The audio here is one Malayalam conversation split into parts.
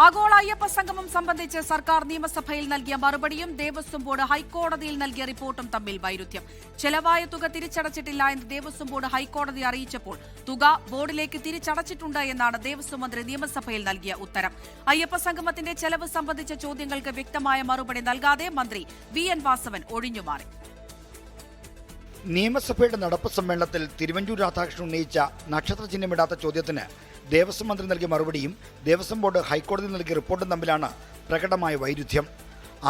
ആഗോള അയ്യപ്പ സംഗമം സംബന്ധിച്ച് സർക്കാർ നിയമസഭയിൽ നൽകിയ മറുപടിയും ദേവസ്വം ബോർഡ് ഹൈക്കോടതിയിൽ നൽകിയ റിപ്പോർട്ടും തമ്മിൽ വൈരുദ്ധ്യം. ചെലവായ തുക തിരിച്ചടച്ചിട്ടില്ല എന്ന് ദേവസ്വം ബോർഡ് ഹൈക്കോടതി അറിയിച്ചപ്പോൾ തുക ബോർഡിലേക്ക് തിരിച്ചടച്ചിട്ടുണ്ട് എന്നാണ് ദേവസ്വം മന്ത്രി നിയമസഭയിൽ നൽകിയ ഉത്തരം. അയ്യപ്പ സംഗമത്തിന്റെ ചെലവ് സംബന്ധിച്ച ചോദ്യങ്ങൾക്ക് വ്യക്തമായ മറുപടി നൽകാതെ മന്ത്രി VN വാസവൻ ഒഴിഞ്ഞുമാറി. നിയമസഭയുടെ നടപ്പ് സമ്മേളനത്തിൽ തിരുവഞ്ചൂർ രാധാകൃഷ്ണൻ ഉന്നയിച്ച നക്ഷത്ര ചിഹ്നമിടാത്ത ചോദ്യത്തിന് ദേവസ്വം മന്ത്രി നൽകിയ മറുപടിയും ദേവസ്വം ബോർഡ് ഹൈക്കോടതിയിൽ നൽകിയ റിപ്പോർട്ടും തമ്മിലാണ് പ്രകടമായ വൈരുദ്ധ്യം.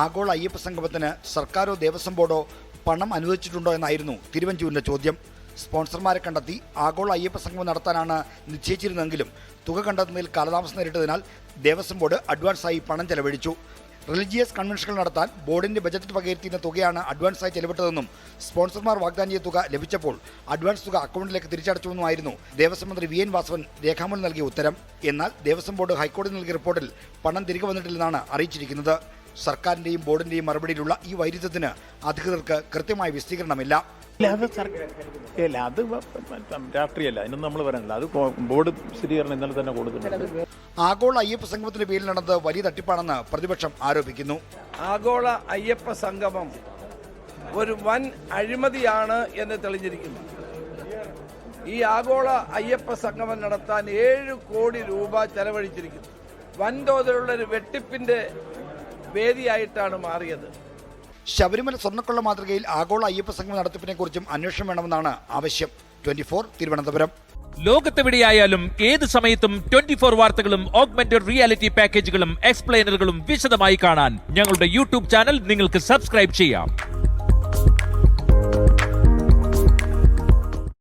ആഗോള അയ്യപ്പ സംഗമത്തിന് സർക്കാരോ ദേവസ്വം ബോർഡോ പണം അനുവദിച്ചിട്ടുണ്ടോ എന്നായിരുന്നു തിരുവഞ്ചൂരിന്റെ ചോദ്യം. സ്പോൺസർമാരെ കണ്ടെത്തി ആഗോള അയ്യപ്പ സംഗമം നടത്താനാണ് നിശ്ചയിച്ചിരുന്നതെങ്കിലും തുക കണ്ടെത്തുന്നതിൽ കാലതാമസം നേരിട്ടതിനാൽ ദേവസ്വം ബോർഡ് അഡ്വാൻസായി പണം ചെലവഴിച്ചു. റിലീജിയസ് കൺവെൻഷനുകൾ നടത്താൻ ബോർഡിന്റെ ബജറ്റിൽ വകയിരുത്തിയ തുകയാണ് അഡ്വാൻസായി ചെലവിട്ടതെന്നും സ്പോൺസർമാർ വാഗ്ദാനം ചെയ്ത തുക ലഭിച്ചപ്പോൾ അഡ്വാൻസ് തുക അക്കൗണ്ടിലേക്ക് തിരിച്ചടച്ചുവെന്നുമായിരുന്നു ദേവസ്വം മന്ത്രി VN വാസവൻ രേഖാമൂലം നൽകിയ ഉത്തരം. എന്നാൽ ദേവസ്വം ബോർഡ് ഹൈക്കോടതി നൽകിയ റിപ്പോർട്ടിൽ പണം തിരികെ വന്നിട്ടില്ലെന്നാണ് അറിയിച്ചിരിക്കുന്നത്. സർക്കാരിന്റെയും ബോർഡിന്റെയും മറുപടിയിലുള്ള ഈ വൈരുദ്ധ്യത്തിന് അധികൃതർക്ക് കൃത്യമായ വിശദീകരണമില്ല. അത് രാഷ്ട്രീയമല്ല, അതിനൊന്നും നമ്മൾ പറയാനില്ല. അത് ബോർഡ് സ്ഥിരീകരണം ഇന്നലെ തന്നെ കൊടുത്തിട്ടുണ്ട്. ആഗോള അയ്യപ്പ സംഗമത്തിന്റെ പേരിൽ നടന്നത് വലിയ തട്ടിപ്പാണെന്ന് പ്രതിപക്ഷം ആരോപിക്കുന്നു. ആഗോള അയ്യപ്പ സംഗമം ഒരു വൻ അഴിമതിയാണ് എന്ന് തെളിഞ്ഞിരിക്കുന്നു. ഈ ആഗോള അയ്യപ്പ സംഗമം നടത്താൻ 7 കോടി രൂപ ചെലവഴിച്ചിരിക്കുന്നു. വൻതോതിലുള്ള ഒരു വെട്ടിപ്പിന്റെ വേദിയായിട്ടാണ് മാറിയത്. ശബരിമല സ്വർണ്ണക്കൊള്ള മാതൃകയിൽ ആഗോള അയ്യപ്പ സംഗമം നടത്തിപ്പിനെ കുറിച്ചും അന്വേഷണം വേണമെന്നാണ് ആവശ്യം. 24 തിരുവനന്തപുരം. ലോകത്തെവിടെയായാലും ഏത് സമയത്തും 24 വാർത്തകളും ഓഗ്മെന്റഡ് റിയാലിറ്റി പാക്കേജുകളും എക്സ്പ്ലെയിനറുകളും വിശദമായി കാണാൻ ഞങ്ങളുടെ YouTube ചാനൽ നിങ്ങൾക്ക് സബ്സ്ക്രൈബ് ചെയ്യാം.